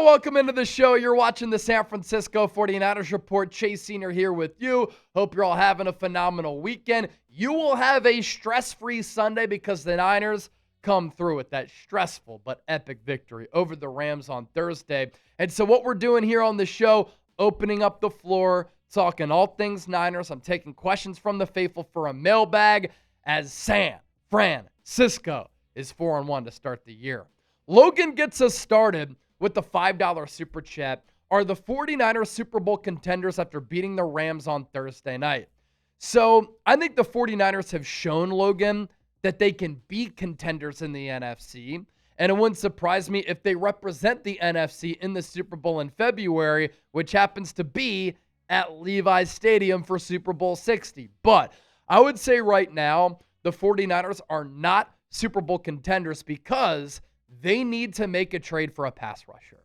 welcome into the show. You're watching the San Francisco 49ers Report. Chase Sr. here with you. Hope you're all having a phenomenal weekend. You will have a stress-free Sunday because the Niners come through with that stressful but epic victory over the Rams on Thursday. And so what we're doing here on the show, opening up the floor, talking all things Niners. I'm taking questions from the faithful for a mailbag as San Francisco is 4-1 to start the year. Logan gets us started with the $5 super chat. Are the 49ers Super Bowl contenders after beating the Rams on Thursday night? So I think the 49ers have shown, Logan, that they can beat contenders in the NFC. And it wouldn't surprise me if they represent the NFC in the Super Bowl in February, which happens to be at Levi's Stadium for Super Bowl 60. But I would say right now, the 49ers are not Super Bowl contenders because they need to make a trade for a pass rusher.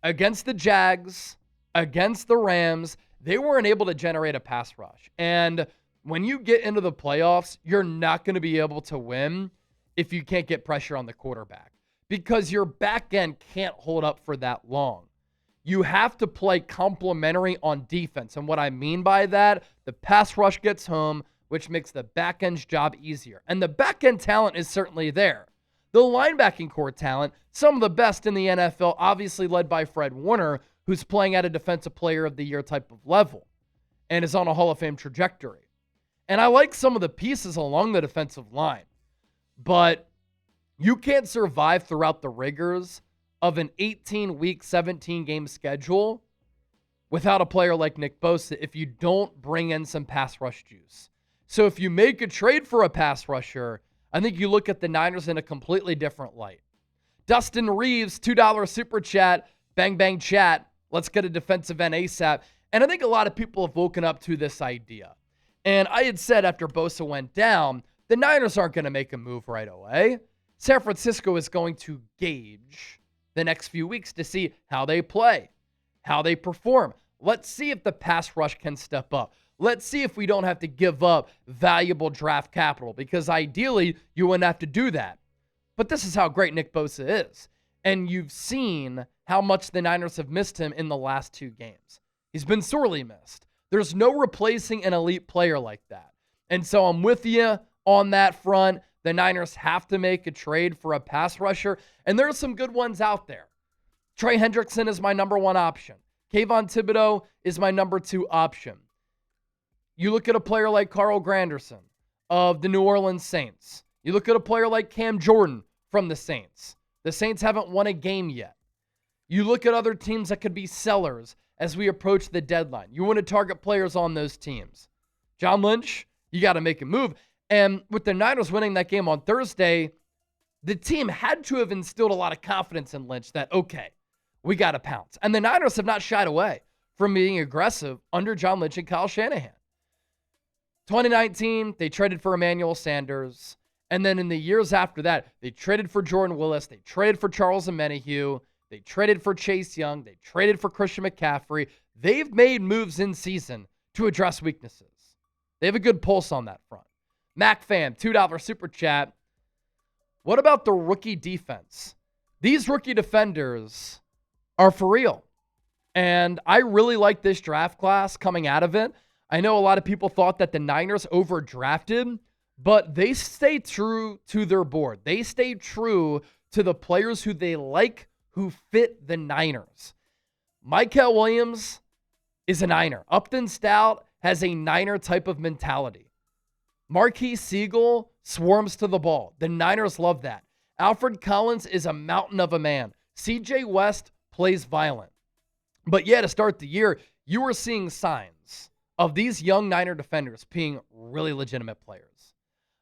Against the Jags, against the Rams, they weren't able to generate a pass rush. And when you get into the playoffs, you're not going to be able to win if you can't get pressure on the quarterback because your back end can't hold up for that long. You have to play complementary on defense. And what I mean by that, the pass rush gets home, which makes the back end's job easier. And the back end talent is certainly there. The linebacking core talent, some of the best in the NFL, obviously led by Fred Warner, who's playing at a Defensive Player of the Year type of level and is on a Hall of Fame trajectory. And I like some of the pieces along the defensive line, but you can't survive throughout the rigors of an 18-week, 17-game schedule without a player like Nick Bosa if you don't bring in some pass rush juice. So if you make a trade for a pass rusher, I think you look at the Niners in a completely different light. Dustin Reeves, $2 super chat, bang, bang, chat. Let's get a defensive end ASAP. And I think a lot of people have woken up to this idea. And I had said after Bosa went down, the Niners aren't going to make a move right away. San Francisco is going to gauge the next few weeks to see how they play, how they perform. Let's see if the pass rush can step up. Let's see if we don't have to give up valuable draft capital because ideally you wouldn't have to do that. But this is how great Nick Bosa is. And you've seen how much the Niners have missed him in the last 2 games. He's been sorely missed. There's no replacing an elite player like that. And so I'm with you on that front. The Niners have to make a trade for a pass rusher. And there are some good ones out there. Trey Hendrickson is my number 1 option. Kayvon Thibodeau is my number 2 option. You look at a player like Carl Granderson of the New Orleans Saints. You look at a player like Cam Jordan from the Saints. The Saints haven't won a game yet. You look at other teams that could be sellers as we approach the deadline. You want to target players on those teams. John Lynch, you got to make a move. And with the Niners winning that game on Thursday, the team had to have instilled a lot of confidence in Lynch that, okay, we got to pounce. And the Niners have not shied away from being aggressive under John Lynch and Kyle Shanahan. 2019, they traded for Emmanuel Sanders. And then in the years after that, they traded for Jordan Willis. They traded for Charles Omenihu. They traded for Chase Young. They traded for Christian McCaffrey. They've made moves in season to address weaknesses. They have a good pulse on that front. MacFam, $2 super chat. What about the rookie defense? These rookie defenders are for real. And I really like this draft class coming out of it. I know a lot of people thought that the Niners overdrafted, but they stay true to their board. They stay true to the players who they like, who fit the Niners. Mykel Williams is a Niner. Upton Stout has a Niner type of mentality. Marquise Siegel swarms to the ball. The Niners love that. Alfred Collins is a mountain of a man. CJ West plays violent. But yeah, to start the year, you were seeing signs of these young Niner defenders being really legitimate players.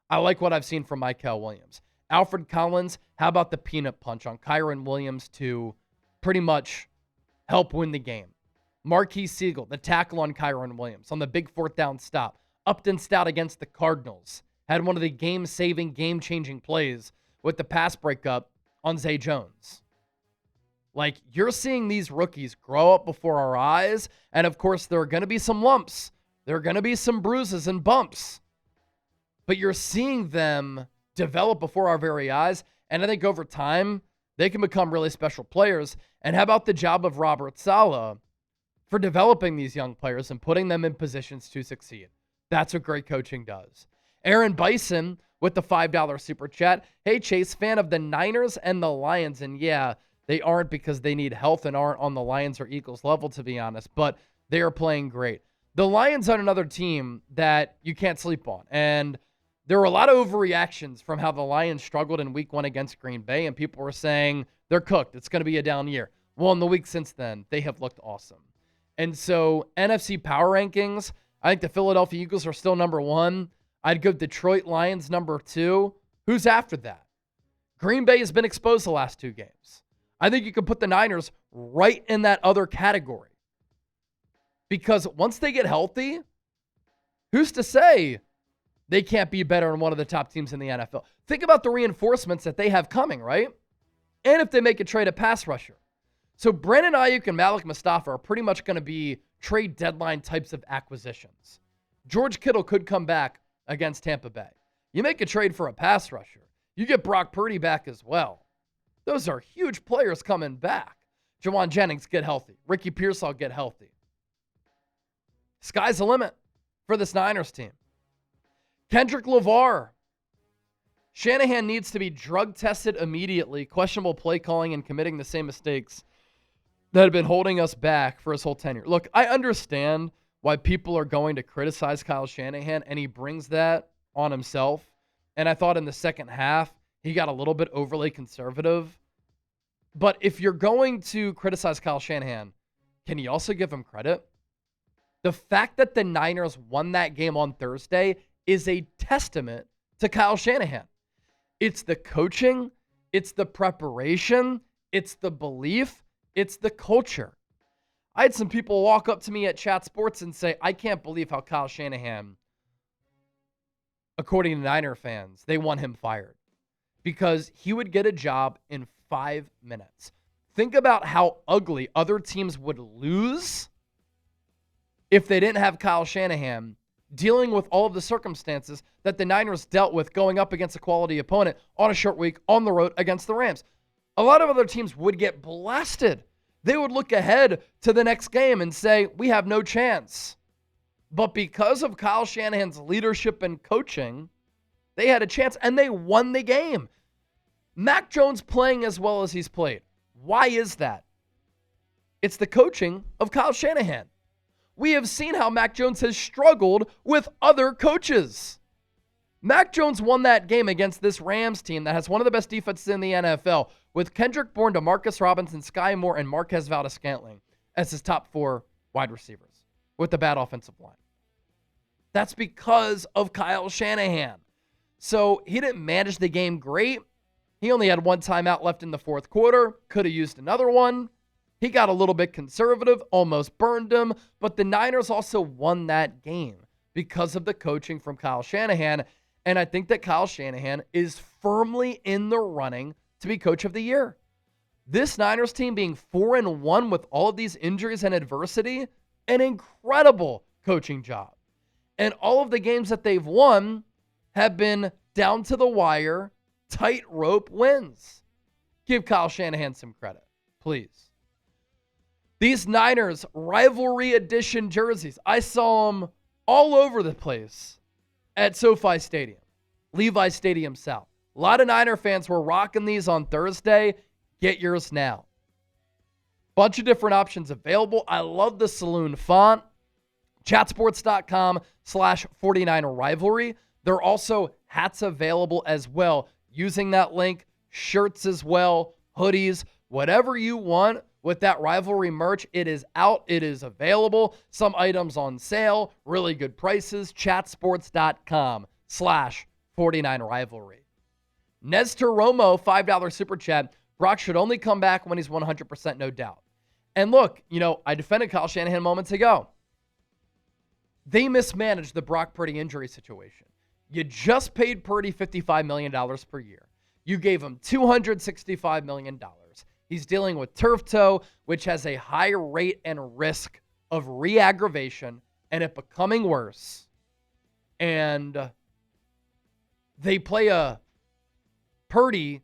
I like what I've seen from Mykel Williams. Alfred Collins, how about the peanut punch on Kyren Williams to pretty much help win the game? Marquise Siegel, the tackle on Kyren Williams on the big 4th down stop. Upton Stout against the Cardinals had one of the game-saving, game-changing plays with the pass breakup on Zay Jones. Like, you're seeing these rookies grow up before our eyes, and of course, there are going to be some lumps. There are going to be some bruises and bumps. But you're seeing them develop before our very eyes, and I think over time, they can become really special players. And how about the job of Robert Saleh for developing these young players and putting them in positions to succeed? That's what great coaching does. Aaron Bison with the $5 super chat. Hey, Chase, fan of the Niners and the Lions. And yeah, they aren't because they need health and aren't on the Lions or Eagles level, to be honest, but they are playing great. The Lions are another team that you can't sleep on. And there were a lot of overreactions from how the Lions struggled in week 1 against Green Bay, and people were saying they're cooked. It's going to be a down year. Well, in the week since then, they have looked awesome. And so NFC power rankings, I think the Philadelphia Eagles are still number 1. I'd go Detroit Lions number 2. Who's after that? Green Bay has been exposed the last 2 games. I think you could put the Niners right in that other category. Because once they get healthy, who's to say they can't be better than one of the top teams in the NFL? Think about the reinforcements that they have coming, right? And if they make a trade at pass rusher. So Brandon Ayuk and Malik Mustafa are pretty much going to be trade deadline types of acquisitions. George Kittle could come back against Tampa Bay. You make a trade for a pass rusher. You get Brock Purdy back as well. Those are huge players coming back. Jauan Jennings, get healthy. Ricky Pearsall, get healthy. Sky's the limit for this Niners team. Kendrick Lamar. Shanahan needs to be drug tested immediately. Questionable play calling and committing the same mistakes that have been holding us back for his whole tenure. Look, I understand why people are going to criticize Kyle Shanahan, and he brings that on himself. And I thought in the second half, he got a little bit overly conservative. But if you're going to criticize Kyle Shanahan, can you also give him credit? The fact that the Niners won that game on Thursday is a testament to Kyle Shanahan. It's the coaching, it's the preparation, it's the belief, it's the culture. I had some people walk up to me at Chat Sports and say, I can't believe how Kyle Shanahan, according to Niner fans, they want him fired. Because he would get a job in 5 minutes. Think about how ugly other teams would lose if they didn't have Kyle Shanahan dealing with all of the circumstances that the Niners dealt with going up against a quality opponent on a short week on the road against the Rams. A lot of other teams would get blasted. They would look ahead to the next game and say, we have no chance. But because of Kyle Shanahan's leadership and coaching, they had a chance and they won the game. Mac Jones playing as well as he's played. Why is that? It's the coaching of Kyle Shanahan. We have seen how Mac Jones has struggled with other coaches. Mac Jones won that game against this Rams team that has one of the best defenses in the NFL with Kendrick Bourne, DeMarcus Robinson, Skyy Moore, and Marquez Valdes-Scantling as his top 4 wide receivers with the bad offensive line. That's because of Kyle Shanahan. So he didn't manage the game great. He only had 1 timeout left in the 4th quarter. Could have used another one. He got a little bit conservative, almost burned him, but the Niners also won that game because of the coaching from Kyle Shanahan, and I think that Kyle Shanahan is firmly in the running to be coach of the year. This Niners team being 4-1 with all of these injuries and adversity, an incredible coaching job. And all of the games that they've won have been down to the wire, tightrope wins. Give Kyle Shanahan some credit, please. These Niners rivalry edition jerseys, I saw them all over the place at SoFi Stadium, Levi Stadium South. A lot of Niner fans were rocking these on Thursday. Get yours now. Bunch of different options available. I love the saloon font. Chatsports.com/49 rivalry. There are also hats available as well using that link, shirts as well, hoodies, whatever you want. With that rivalry merch, it is out. It is available. Some items on sale. Really good prices. Chatsports.com/49 rivalry. Nestor Romo, $5 super chat. Brock should only come back when he's 100%, no doubt. And look, I defended Kyle Shanahan moments ago. They mismanaged the Brock Purdy injury situation. You just paid Purdy $55 million per year. You gave him $265 million. He's dealing with turf toe, which has a high rate and risk of re-aggravation and it becoming worse. And they play Purdy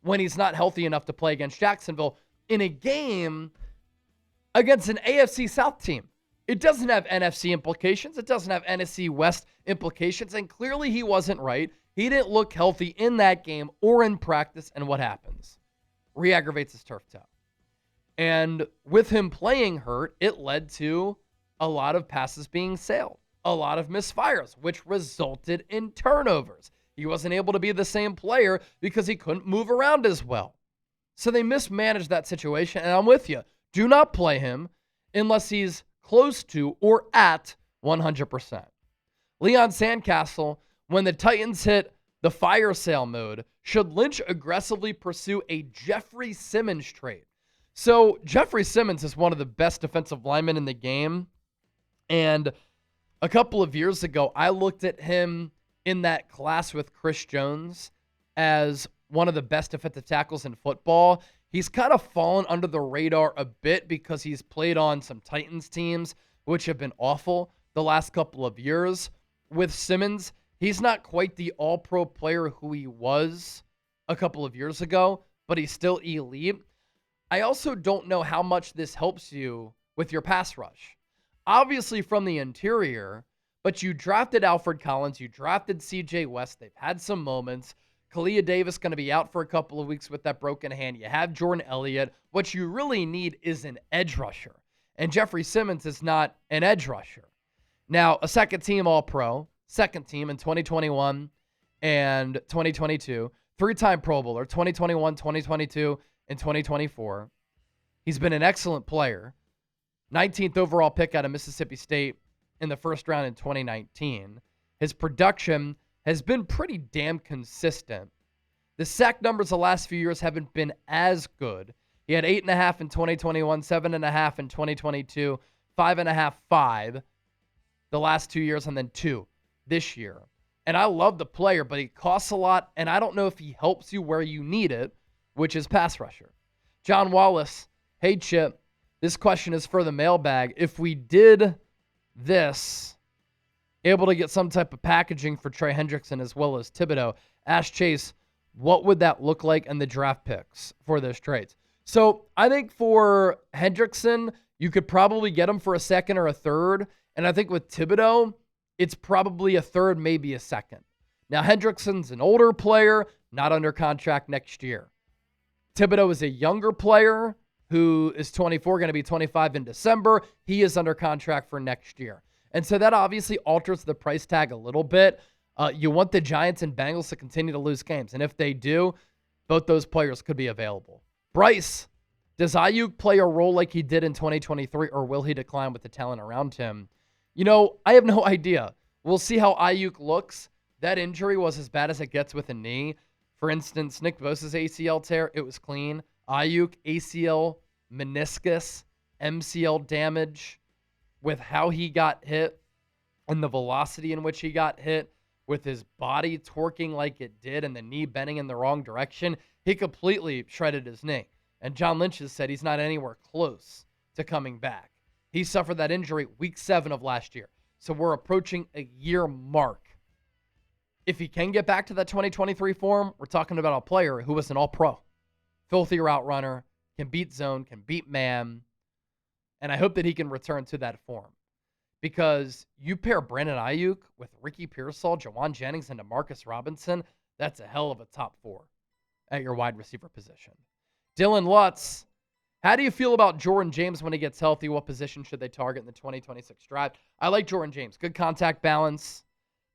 when he's not healthy enough to play against Jacksonville in a game against an AFC South team. It doesn't have NFC implications. It doesn't have NFC West implications. And clearly he wasn't right. He didn't look healthy in that game or in practice. And what happens? Re-aggravates his turf toe. And with him playing hurt, it led to a lot of passes being sailed, a lot of misfires, which resulted in turnovers. He wasn't able to be the same player because he couldn't move around as well. So they mismanaged that situation. And I'm with you. Do not play him unless he's close to or at 100%. Leon Sandcastle, when the Titans hit the fire sale mode, should Lynch aggressively pursue a Jeffery Simmons trade? So Jeffery Simmons is one of the best defensive linemen in the game. And a couple of years ago, I looked at him in that class with Chris Jones as one of the best defensive tackles in football. He's kind of fallen under the radar a bit because he's played on some Titans teams, which have been awful the last couple of years. With Simmons, he's not quite the all-pro player who he was a couple of years ago, but he's still elite. I also don't know how much this helps you with your pass rush. Obviously from the interior, but you drafted Alfred Collins, you drafted CJ West, they've had some moments. Kalia Davis going to be out for a couple of weeks with that broken hand. You have Jordan Elliott. What you really need is an edge rusher. And Jeffery Simmons is not an edge rusher. Now, a second-team All-Pro, second team in 2021 and 2022, three-time Pro Bowler, 2021, 2022, and 2024. He's been an excellent player. 19th overall pick out of Mississippi State in the first round in 2019. His production has been pretty damn consistent. The sack numbers the last few years haven't been as good. He had 8.5 in 2021, 7.5 in 2022, 5.5, 5 the last 2 years, and then 2 this year. And I love the player, but he costs a lot, and I don't know if he helps you where you need it, which is pass rusher. John Wallace, hey Chip, this question is for the mailbag. If we did this, able to get some type of packaging for Trey Hendrickson as well as Thibodeau, ask Chase, what would that look like in the draft picks for those trades? So I think for Hendrickson, you could probably get him for a second or a third. And I think with Thibodeau, it's probably a third, maybe a second. Now, Hendrickson's an older player, not under contract next year. Thibodeau is a younger player who is 24, going to be 25 in December. He is under contract for next year. And so that obviously alters the price tag a little bit. You want the Giants and Bengals to continue to lose games. And if they do, both those players could be available. Bryce, does Ayuk play a role like he did in 2023, or will he decline with the talent around him? You know, I have no idea. We'll see how Ayuk looks. That injury was as bad as it gets with a knee. For instance, Nick Bosa's ACL tear, it was clean. Ayuk, ACL, meniscus, MCL damage. With how he got hit and the velocity in which he got hit, with his body torquing like it did and the knee bending in the wrong direction, he completely shredded his knee. And John Lynch has said he's not anywhere close to coming back. He suffered that injury week 7 of last year. So we're approaching a year mark. If he can get back to that 2023 form, we're talking about a player who was an all-pro. Filthy route runner, can beat zone, can beat man. And I hope that he can return to that form. Because you pair Brandon Ayuk with Ricky Pearsall, Jauan Jennings, and DeMarcus Robinson, that's a hell of a top 4 at your wide receiver position. Dylan Lutz, how do you feel about Jordan James when he gets healthy? What position should they target in the 2026 draft? I like Jordan James. Good contact balance.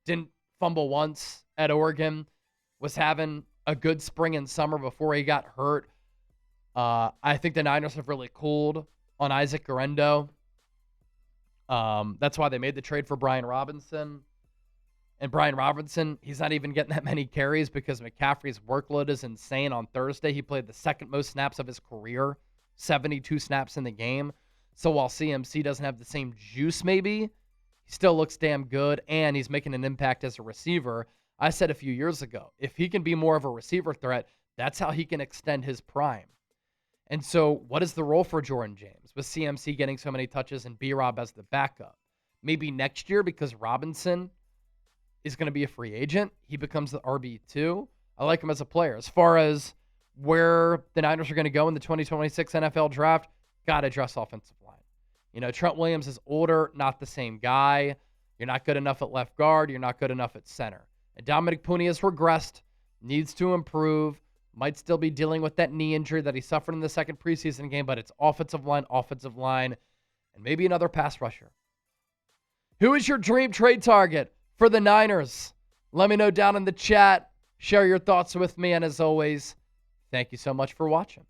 Didn't fumble once at Oregon. Was having a good spring and summer before he got hurt. I think the Niners have really cooled on Isaac Guerendo. That's why they made the trade for Brian Robinson. And Brian Robinson, he's not even getting that many carries because McCaffrey's workload is insane. On Thursday, he played the second most snaps of his career, 72 snaps in the game. So while CMC doesn't have the same juice maybe, he still looks damn good, and he's making an impact as a receiver. I said a few years ago, if he can be more of a receiver threat, that's how he can extend his prime. And so what is the role for Jordan James with CMC getting so many touches and B-Rob as the backup? Maybe next year, because Robinson is going to be a free agent, he becomes the RB2. I like him as a player. As far as where the Niners are going to go in the 2026 NFL draft, got to address offensive line. You know, Trent Williams is older, not the same guy. You're not good enough at left guard. You're not good enough at center. And Dominick Puni has regressed, needs to improve, might still be dealing with that knee injury that he suffered in the second preseason game, but it's offensive line, and maybe another pass rusher. Who is your dream trade target for the Niners? Let me know down in the chat. Share your thoughts with me, and as always, thank you so much for watching.